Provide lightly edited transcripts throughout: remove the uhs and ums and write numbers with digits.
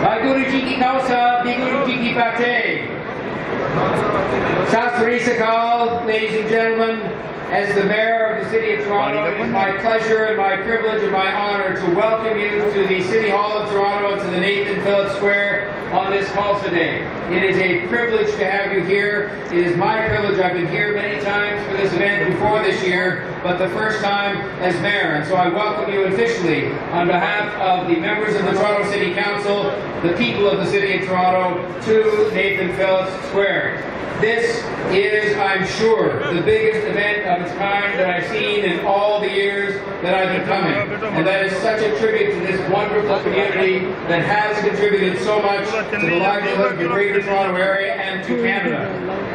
Vaiguru Ji ki Khalsa, Vaiguru Ji ki Fateh. Sat Sri Akal, ladies and gentlemen, as the Mayor of the City of Toronto, it is my pleasure and my privilege and my honor to welcome you to the City Hall of Toronto, to the Nathan Phillips Square on this Khalsa Day. It is a privilege to have you here. It is my privilege. I've been here many times for this event before this year, but the first time as Mayor. And so I welcome you officially on behalf of the members of the Toronto City Council, the people of the City of Toronto, to Nathan Phillips Square. This is, I'm sure, the biggest event of its kind that I've seen in all the years that I've been coming. And that is such a tribute to this wonderful community that has contributed so much to the livelihood of the Greater Toronto Area and to Canada.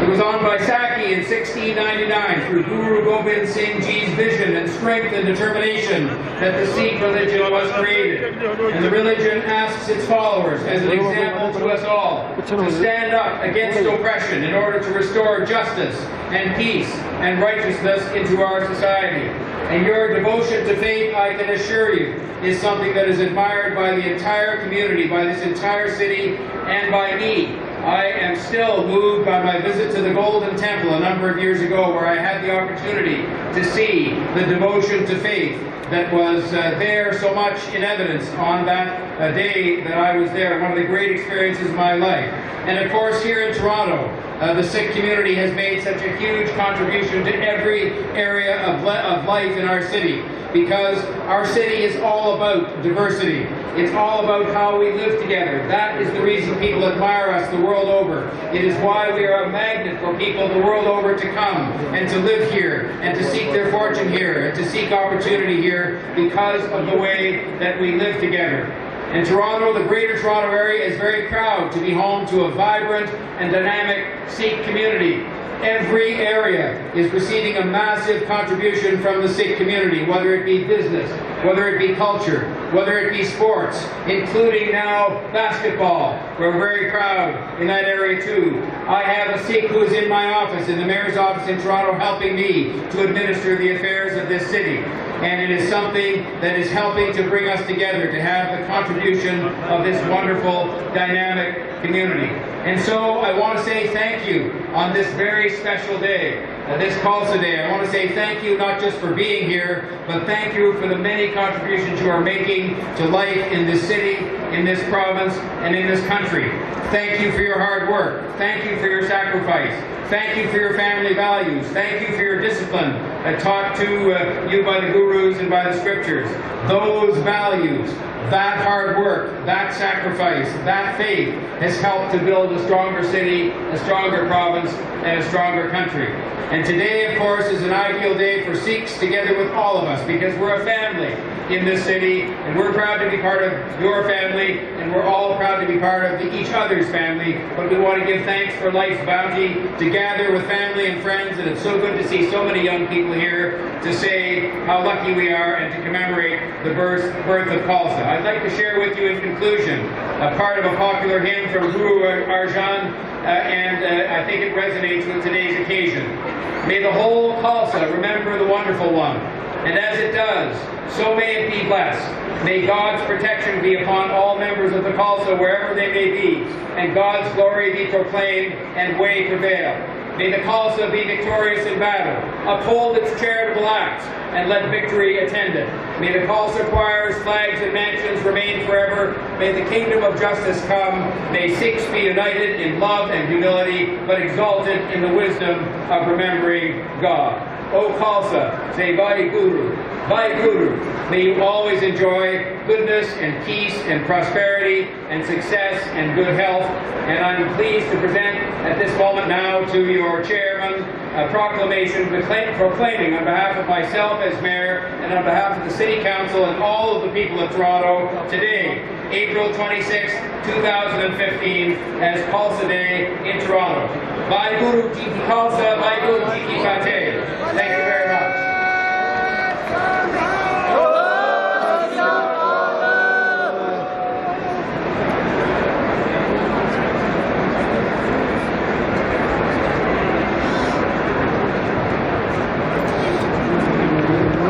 It was on by Saki in 1699 through Guru Gobind Singh Ji's vision and strength and determination that the Sikh religion was created. And the religion asks its followers, as an example to us all, to stand up against oppression in order to restore justice and peace and righteousness into our society. And your devotion to faith, I can assure you, is something that is admired by the entire community, by this entire city, and by me. I am still moved by my visit to the Golden Temple a number of years ago, where I had the opportunity to see the devotion to faith that was there so much in evidence on that day that I was there, one of the great experiences of my life. And of course, here in Toronto, the Sikh community has made such a huge contribution to every area of life in our city, because our city is all about diversity. It's all about how we live together. That is the reason people admire us the world over. It is why we are a magnet for people the world over to come and to live here and to seek their fortune here and to seek opportunity here because of the way that we live together. And Toronto, the Greater Toronto Area, is very proud to be home to a vibrant and dynamic Sikh community. Every area is receiving a massive contribution from the Sikh community, whether it be business, whether it be culture, whether it be sports, including now basketball. We're very proud in that area too. I have a Sikh who is in my office, in the Mayor's office in Toronto, helping me to administer the affairs of this city. And it is something that is helping to bring us together, to have the contribution of this wonderful, dynamic community. And so I want to say thank you on this very special day, this Khalsa Day. I want to say thank you not just for being here, but thank you for the many contributions you are making to life in this city, in this province, and in this country. Thank you for your hard work. Thank you for your sacrifice. Thank you for your family values. Thank you for your discipline taught to you by the gurus and by the scriptures. Those values, that hard work, that sacrifice, that faith has helped to build a stronger city, a stronger province, and a stronger country. And today, of course, is an ideal day for Sikhs together with all of us, because we're a family in this city, and we're proud to be part of your family, and we're all proud to be part of each other's family. But we want to give thanks for life's bounty, to gather with family and friends, and it's so good to see so many young people here to say how lucky we are and to commemorate the birth of Khalsa. I'd like to share with you in conclusion a part of a popular hymn from Guru Arjan, and I think it resonates with today's occasion. May the whole Khalsa remember the wonderful one, and as it does, so may it be blessed. May God's protection be upon all members of the Khalsa wherever they may be, and God's glory be proclaimed and way prevail. May the Khalsa be victorious in battle, uphold its charitable acts, and let victory attend it. May the Khalsa choirs, flags, and mansions remain forever. May the kingdom of justice come. May Sikhs be united in love and humility, but exalted in the wisdom of remembering God. O Khalsa, say Vai Guru, Vai Guru. May you always enjoy goodness and peace and prosperity and success and good health. And I'm pleased to present at this moment now to your chairman a proclamation proclaiming on behalf of myself as mayor and on behalf of the City Council and all of the people of Toronto today, April 26, 2015, as Khalsa Day in Toronto. Vai Guru Ji Ki Khalsa, Vai Guru Ji Ki Fateh. Thank you very much.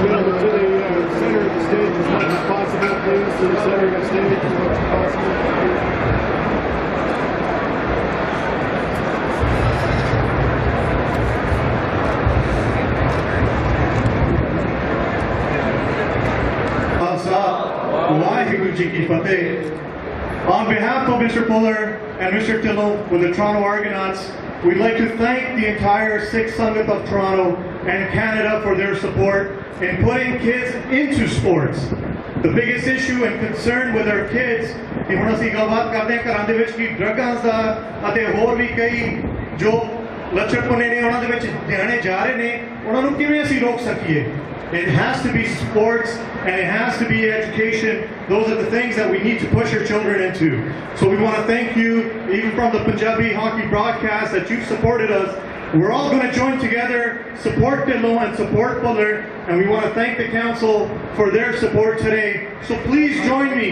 To the center of the stage as much as possible, please, to the center of the stage. On behalf of Mr. Fuller and Mr. Tillell with the Toronto Argonauts, we'd like to thank the entire Sikh Sangat of Toronto and Canada for their support in putting kids into sports. The biggest issue and concern with our kids कि हुण असीं गलबात करदे हां घरां दे विच कि drugs दा अते होर भी कई जो लचरपने ने उन्हां दे विच ध्याने जा रहे ने उन्हां नूं किवें असीं रोक सकीए. It has to be sports and it has to be education. Those are the things that we need to push our children into. So we want to thank you, even from the Punjabi hockey broadcast, that you've supported us. We're all going to join together, support Tillell and support Fuller, and we want to thank the council for their support today. So please join me.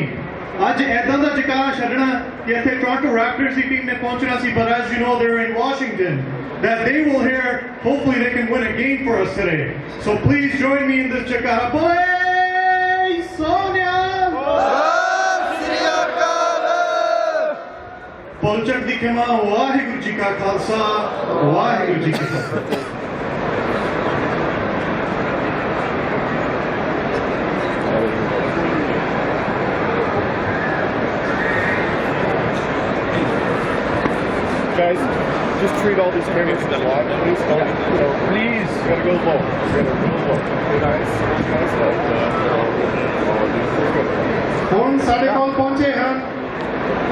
आज ऐदा दा जकारा छड्डना कि इत्थे Toronto Raptors की team ने पहुंचना सी, but as you know they're in Washington. That they will hear, hopefully they can win a game for us today. So please join me in this jakaara. Boy, Sonia! Polchak di khema, Waheguru ji ka khalsa, Waheguru ji ki fateh. Guys, just treat all these cameras as a lot, please. Please, you gotta go low. You gotta go low. Nice. ਹੁਣ ਸਾਡੇ ਕੋਲ ਪਹੁੰਚੇ ਹਨ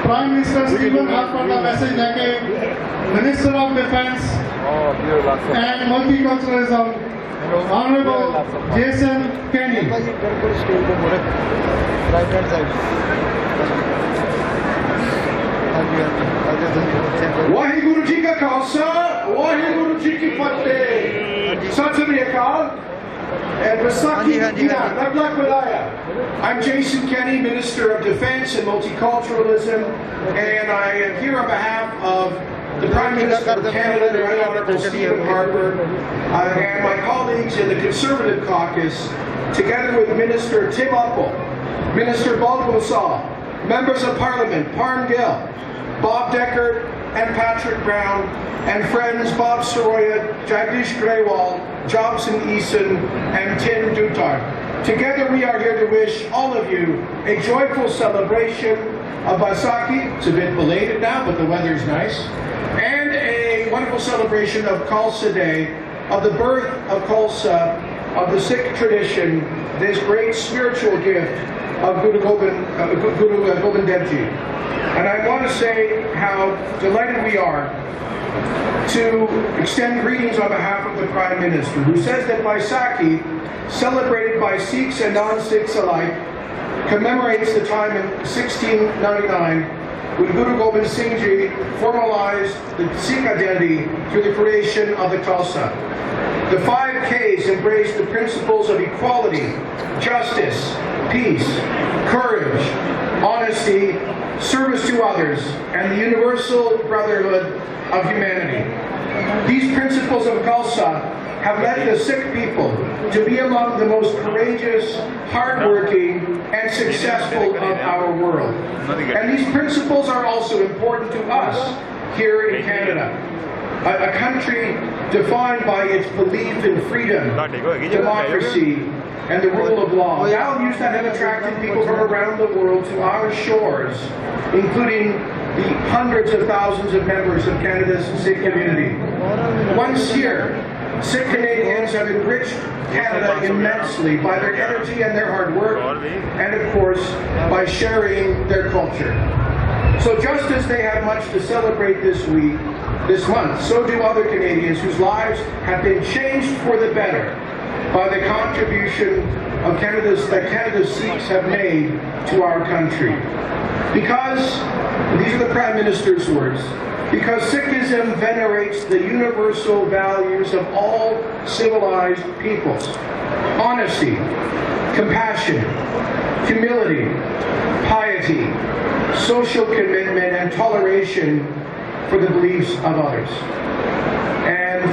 prime minister Stephen Harper ਦਾ message ਲੈ ਕੇ minister of defence and multiculturalism honourable Jason Kenney. Waheguru ji ਕਾ ਖਾਲਸਾ ਵਾਹਿਗੁਰੂ ਜੀ ਕੀ ਫਤਿਹ. ਸਤਿ ਸ੍ਰੀ ਅਕਾਲ. And Vasaki I'm Jason Kenney, Minister of Defense and Multiculturalism, and I am here on behalf of the Prime Minister of Canada, the Right Honourable Stephen Harper, and my colleagues in the Conservative Caucus, together with Minister Tim Uppal, Minister Baldwin, Members of Parliament Parm Gill, Bob Deckard and Patrick Brown, and friends Bob Soroya, Jagdish Grewal, Jobson Eason, and Tim Dutar. Together we are here to wish all of you a joyful celebration of Vaisakhi. It's a bit belated now, but the weather's nice. And a wonderful celebration of Khalsa Day, of the birth of Khalsa, of the Sikh tradition, this great spiritual gift of Guru Gobind Dev Ji. And I want to say how delighted we are to extend greetings on behalf of the Prime Minister, who says that Vaisakhi, celebrated by Sikhs and non-Sikhs alike, commemorates the time in 1699 when Guru Gobind Singh Ji formalized the Sikh identity through the creation of the Khalsa. The 5 Ks embrace the principles of equality, justice, peace, courage, honesty, service to others, and the universal brotherhood of humanity. These principles of Khalsa have led the Sikh people to be among the most courageous, hardworking, and successful of our world. And these principles are also important to us here in Canada, a country defined by its belief in freedom, democracy, and the rule of law. Values that have attracted people from around the world to our shores, including the hundreds of thousands of members of Canada's Sikh community. Once here, Sikh Canadians have enriched Canada immensely by their energy and their hard work, and of course, by sharing their culture. So just as they have much to celebrate this month, so do other Canadians whose lives have been changed for the better by the contribution of Canada's Sikhs have made to our country. Because, these are the Prime Minister's words, because Sikhism venerates the universal values of all civilized peoples: honesty, compassion, humility, piety, social commitment, and toleration for the beliefs of others. And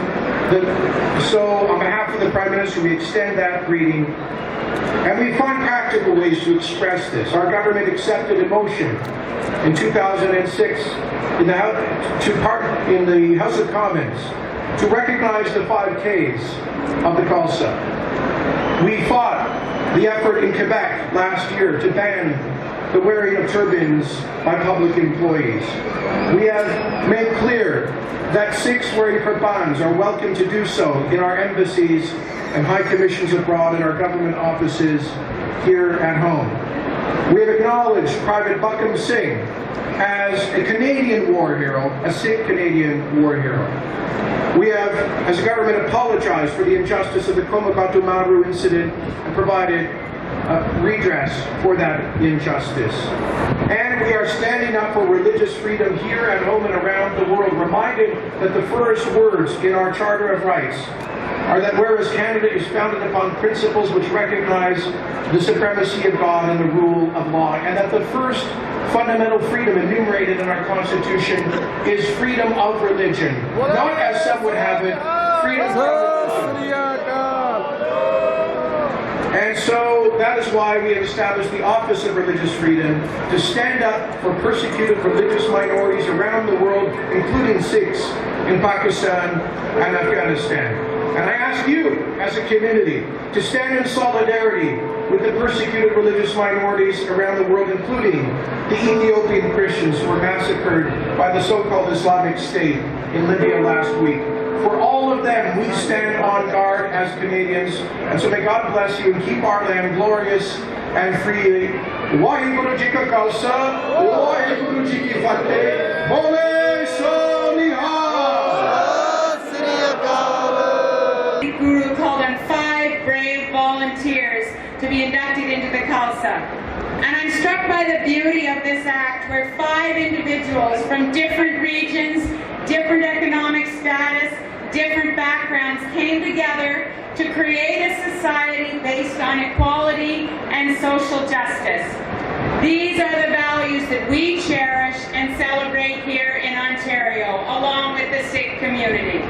So on behalf of the Prime Minister, we extend that greeting, and we find practical ways to express this. Our government accepted a motion in 2006 in the House of Commons to recognize the 5 Ks of the Khalsa. We fought the effort in Quebec last year to ban the wearing of turbans by public employees. We have made clear that Sikhs wearing kirbans are welcome to do so in our embassies and high commissions abroad and our government offices here at home. We have acknowledged Private Buckam Singh as a Canadian war hero, a Sikh Canadian war hero. We have, as a government, apologized for the injustice of the Komabatu Maru incident and provided redress for that injustice. And we are standing up for religious freedom here at home and around the world, reminded that the first words in our Charter of Rights are that whereas Canada is founded upon principles which recognize the supremacy of God and the rule of law, and that the first fundamental freedom enumerated in our Constitution is freedom of religion. Not as some would have it, freedom from religion. And so that is why we have established the Office of Religious Freedom to stand up for persecuted religious minorities around the world, including Sikhs in Pakistan and Afghanistan. And I ask you, as a community, to stand in solidarity with the persecuted religious minorities around the world, including the Ethiopian Christians who were massacred by the so-called Islamic State in Libya last week. For all of them, we stand on guard as Canadians, and so may God bless you and keep our land glorious and free. Waheguru Ji Ka Khalsa, Waheguru Ji Ki Fateh, Bole So Nihal. The Guru called on 5 brave volunteers to be inducted into the Khalsa. And I'm struck by the beauty of this act, where 5 individuals from different regions, different economic status, different backgrounds came together to create a society based on equality and social justice. These are the values that we cherish and celebrate here in Ontario, along with the Sikh community.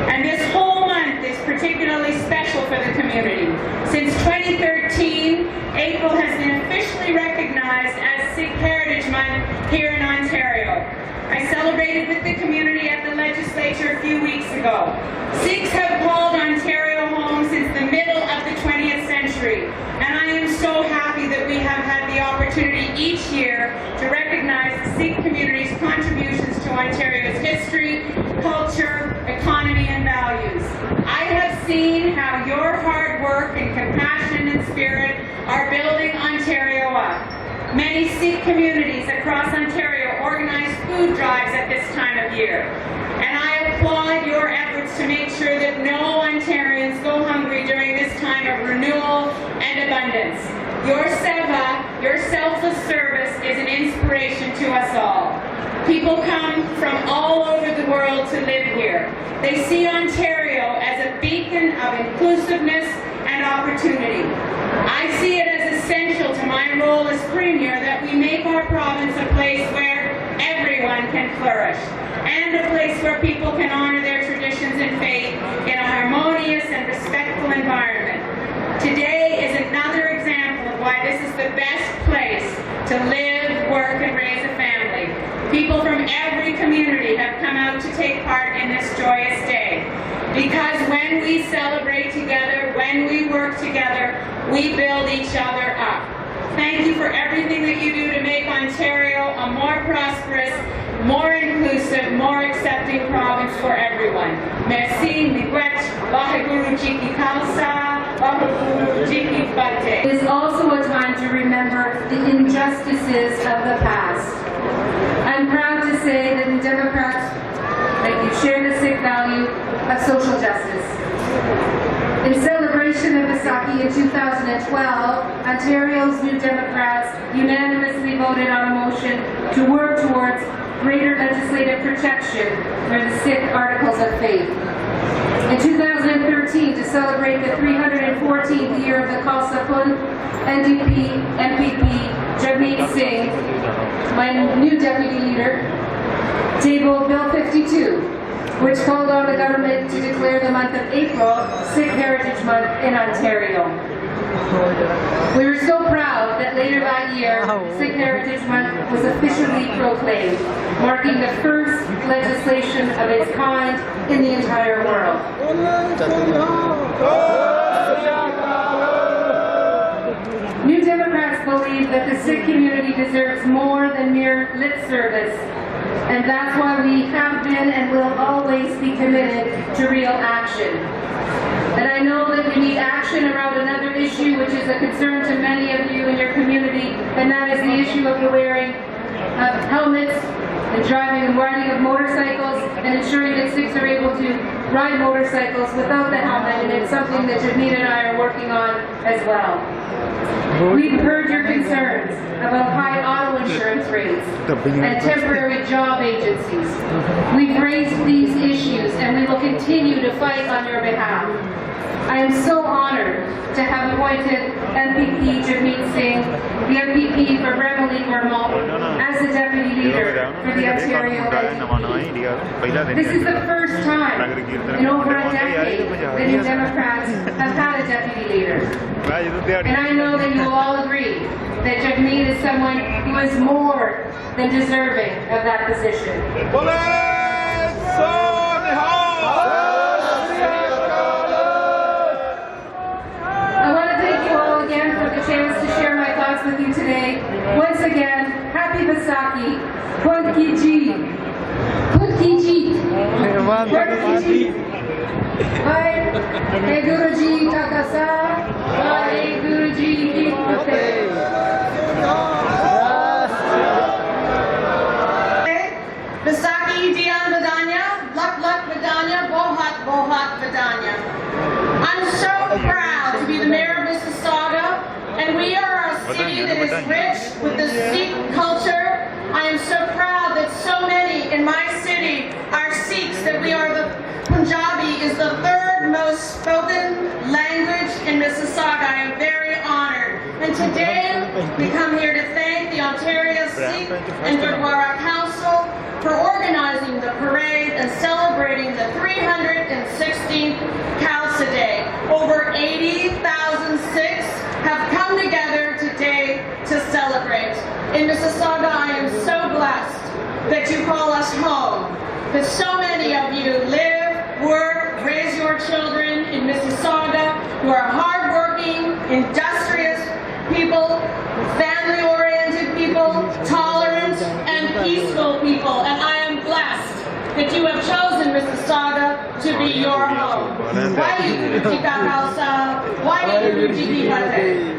And this whole month is particularly special for the community. Since 2013, April has been officially recognized as Sikh Heritage Month here in Ontario. I celebrated with the community at the legislature a few weeks ago. Sikhs have called Ontario home since the middle of the 20th century, and I am so happy that we have had the opportunity each year to recognize the Sikh community's contributions to Ontario's history, culture, economy, and values. I have seen how your hard work and compassion and spirit are building Ontario up. Many Sikh communities across Ontario organize food drives at this time of year. And I applaud your efforts to make sure that no Ontarians go hungry during this time of renewal and abundance. Your seva, your selfless service, is an inspiration to us all. People come from all over the world to live here. They see Ontario as a beacon of inclusiveness and opportunity. I see it as essential to my role as Premier that we make our province a place where everyone can flourish, and a place where people can honor their traditions and faith in a harmonious and respectful environment. Today is another example of why this is the best place to live, work, and raise a family. People from every community have come out to take part in this joyous day. Because when we celebrate together, when we work together, we build each other up. Thank you for everything that you do to make Ontario a more prosperous, more inclusive, more accepting province for everyone. Merci, miigwech, Waheguru Ji Ki Khalsa, Waheguru Ji Ki Fateh. It is also a time to remember the injustices of the past. I'm proud to say that the Democrats, that you share the Sikh value of social justice. In celebration of Vaisakhi in 2012, Ontario's New Democrats unanimously voted on a motion to work towards greater legislative protection for the Sikh articles of faith. In 2013, to celebrate the 314th year of the Khalsa Punth, NDP MPP Jagmeet Singh, my new deputy leader, tabled Bill 52, which called on the government to declare the month of April Sikh Heritage Month in Ontario. We were so proud that later that year, Sikh Heritage Month was officially proclaimed, marking the first legislation of its kind in the entire world. New Democrats believe that the Sikh community deserves more than mere lip service, and that's why we have been and will always be committed to real action. And I know that we need action around another issue which is a concern to many of you in your community, and that is the issue of the wearing of helmets and driving and riding of motorcycles and ensuring that Sikhs are able to ride motorcycles without the helmet, and it's something that Jagmeet and I are working on as well. We've heard your concerns about high auto insurance rates and temporary job agencies. We've raised these issues and we will continue to fight on your behalf. I am so honored to have appointed MPP Jagmeet Singh, the MPP for Remilly Vermont, as the Deputy Leader for the Ontario Legislature. This is the first time in over a decade that New Democrats have had a Deputy Leader. And I know that you will all agree that Jagmeet is someone who is more than deserving of that position. I want to thank you all again for the chance to share my thoughts with you today. Once again, happy Vaisakhi. Khud ki jeet. Khud ki jeet. Khud ki jeet. Vaheguru ji ka khasa, Vaheguru ji ki fateh. Vaisakhi diyan vadanya, lak lak vadanya, bohat bohat vadanya. I'm so proud to be the mayor of Mississauga, and we are a city that is rich with the Sikh culture. I am so proud that so many in my city are Sikhs, that we are the Punjabi is the third most spoken language in Mississauga. I am very honored. And today we come here to thank the Ontario Sikh and Gurdwara Council for organizing the parade and celebrating the 316th Khalsa Day. Over 80,000 Sikhs have come together today to celebrate. In Mississauga, I am so blessed that you call us home, that so many of you live, work, raise your children in Mississauga, who are hardworking, industrious people, family-oriented people, tolerant and peaceful people, and I am blessed that you have chosen Mississauga to be your home. Why do you Khalsa? Why do you